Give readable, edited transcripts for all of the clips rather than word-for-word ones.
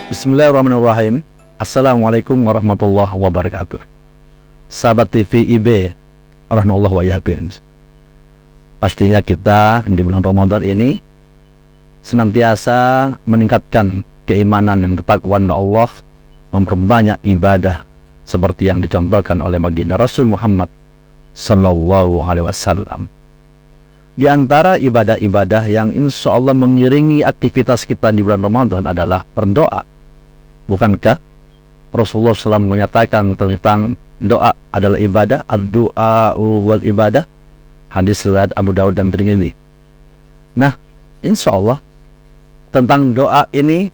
Bismillahirrahmanirrahim. Assalamualaikum warahmatullahi wabarakatuh. Sahabat TV IB, rahmatullah wa yakin. Pastinya kita di bulan Ramadan ini senantiasa meningkatkan keimanan dan ketakwaan Allah, memperbanyak ibadah seperti yang dicontohkan oleh baginda Rasul Muhammad Sallallahu Alaihi Wasallam. Di antara ibadah-ibadah yang insya Allah mengiringi aktivitas kita di bulan Ramadan adalah berdoa. Bukankah Rasulullah SAW menyatakan tentang doa adalah ibadah, ad-du'a wal ibadah, hadis riwayat Abu Daud dan Tirmidzi. Nah, insya Allah tentang doa ini,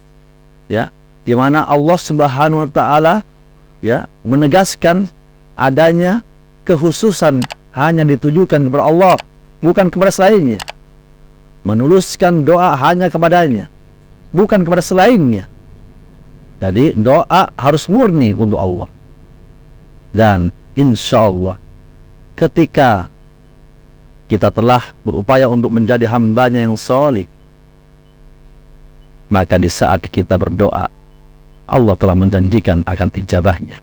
ya, di mana Allah Subhanahu Wa Taala, ya, menegaskan adanya kekhususan hanya ditujukan kepada Allah, bukan kepada selainnya. Menuluskan doa hanya kepadanya, bukan kepada selainnya. Jadi doa harus murni untuk Allah. Dan insya Allah ketika kita telah berupaya untuk menjadi hambanya yang soleh, maka di saat kita berdoa, Allah telah menjanjikan akan ijabahnya.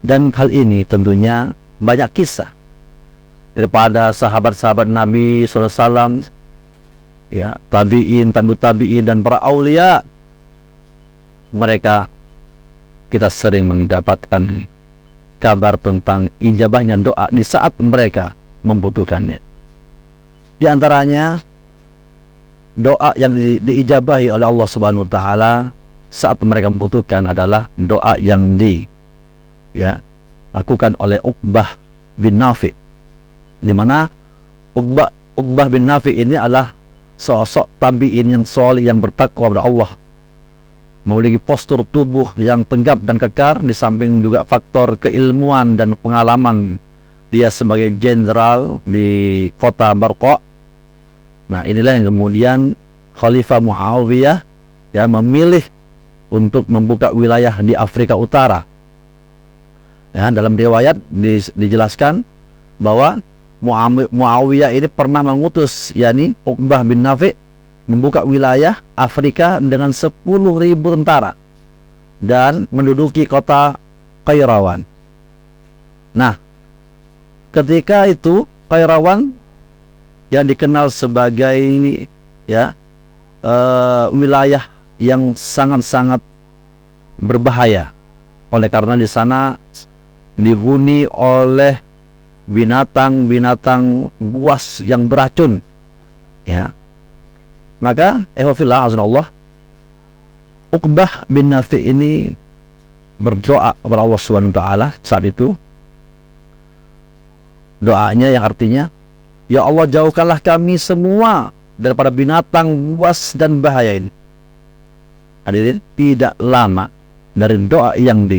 Dan hal ini tentunya banyak kisah daripada sahabat-sahabat Nabi SAW, ya, tabi'in, tabi'ut tabi'in, dan para aulia. Mereka, kita sering mendapatkan kabar tentang ijabahnya doa di saat mereka membutuhkannya. Di antaranya doa yang diijabahi oleh Allah Subhanahu Wa Taala saat mereka membutuhkan adalah doa yang lakukan oleh Uqbah bin Nafi, di mana Uqbah bin Nafi ini adalah sosok tabi'in yang soleh, yang bertakwa kepada Allah, memiliki postur tubuh yang tegap dan kekar, di samping juga faktor keilmuan dan pengalaman dia sebagai jenderal di kota Barqa. Nah, inilah yang kemudian Khalifah Muawiyah, ya, memilih untuk membuka wilayah di Afrika Utara. Ya, dalam riwayat dijelaskan bahwa Muawiyah ini pernah mengutus, yakni Uqbah bin Nafi, membuka wilayah Afrika dengan 10.000 tentara dan menduduki kota Qairawan. Nah, ketika itu Qairawan yang dikenal sebagai wilayah yang sangat-sangat berbahaya, oleh karena di sana dihuni oleh binatang-binatang buas yang beracun, ya. Maka Allah, Uqbah bin Nafi ini berdoa kepada Allah Subhanahu Wa Taala saat itu. Doanya yang artinya, ya Allah, jauhkanlah kami semua daripada binatang buas dan bahaya ini. Hadirin, tidak lama dari doa yang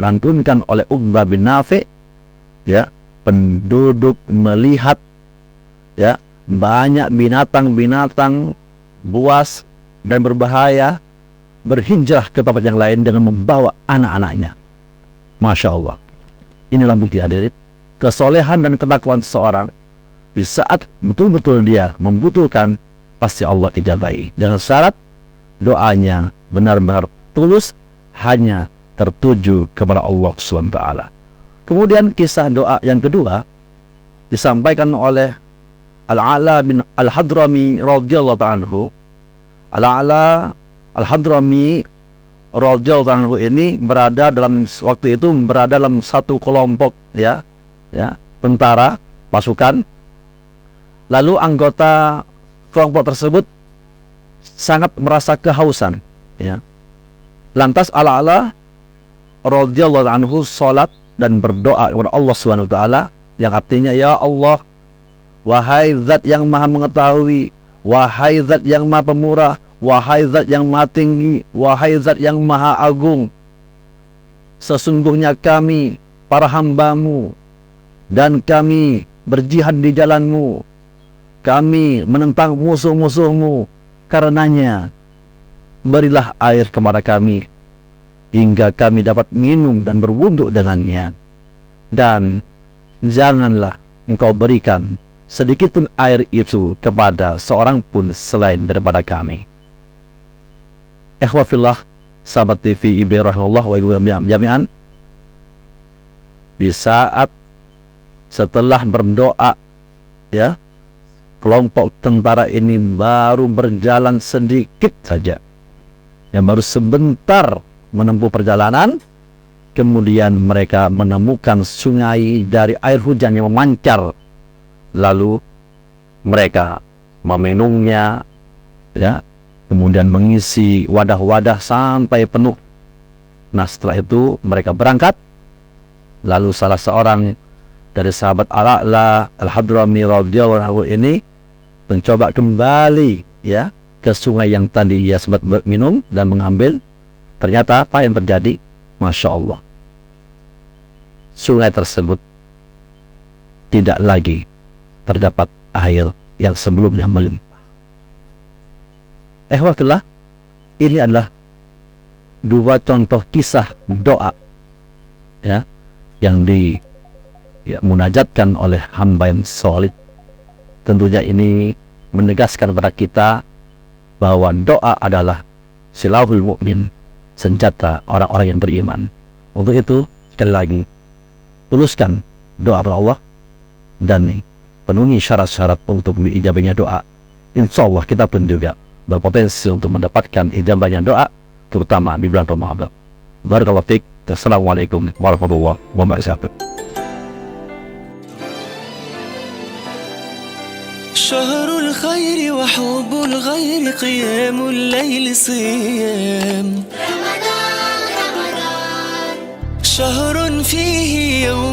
lantunkan oleh Uqbah bin Nafi, ya, penduduk melihat, ya, banyak binatang-binatang buas dan berbahaya berhijrah ke tempat yang lain dengan membawa anak-anaknya. Masya Allah. Inilah bukti, hadirin, kesolehan dan ketakwaan seseorang. Di saat betul-betul dia membutuhkan, pasti Allah ijabahi, dengan syarat doanya benar-benar tulus, hanya tertuju kepada Allah SWT. Kemudian kisah doa yang kedua disampaikan oleh Al-A'la bin Al-Hadrami radhiyallahu anhu. Al-A'la Al-Hadrami radhiyallahu anhu ini berada dalam satu kelompok, ya, tentara, pasukan. Lalu anggota kelompok tersebut sangat merasa kehausan, ya. Lantas Al-A'la radhiyallahu anhu salat dan berdoa kepada Allah Subhanahu Wa Taala, yang artinya, ya Allah, wahai Zat yang Maha Mengetahui, wahai Zat yang Maha Pemurah, wahai Zat yang Maha Tinggi, wahai Zat yang Maha Agung, sesungguhnya kami para hamba-Mu dan kami berjihad di jalan-Mu, kami menentang musuh-musuh-Mu, karenanya berilah air kepada kami hingga kami dapat minum dan berwuduk dengannya. Dan janganlah engkau berikan sedikit pun air itu kepada seorang pun selain daripada kami. Ikhwafillah, sahabat TV Ibrahim rahimahullah wa jami'an, di saat setelah berdoa, ya, kelompok tentara ini baru berjalan sedikit saja, yang baru sebentar menempuh perjalanan, kemudian mereka menemukan sungai dari air hujan yang memancar. Lalu mereka meminumnya, ya, kemudian mengisi wadah-wadah sampai penuh. Nah, setelah itu mereka berangkat. Lalu salah seorang dari sahabat Al-A'la Al-Hadrami radhiyallahu anhu ini mencoba kembali, ya, ke sungai yang tadi ia sempat minum dan mengambil. Ternyata apa yang terjadi? Masya Allah, sungai tersebut tidak lagi terdapat air yang sebelumnya melimpah. Ikhwatullah, ini adalah dua contoh kisah doa, ya, yang munajatkan oleh hamba yang solid. Tentunya ini menegaskan kepada kita bahwa doa adalah silahul mu'min, senjata orang-orang yang beriman. Untuk itu, sekali lagi, tuluskan doa kepada Allah dan penuhi syarat-syarat untuk diijabahnya doa. Insya Allah kita pun juga berpotensi untuk mendapatkan ijabahnya doa, terutama di bulan Ramadan. Barakallahu fiik. Assalamualaikum warahmatullahi wabarakatuh. شهر الخير وحب الغير قيام الليل صيام رمضان شهر فيه يوم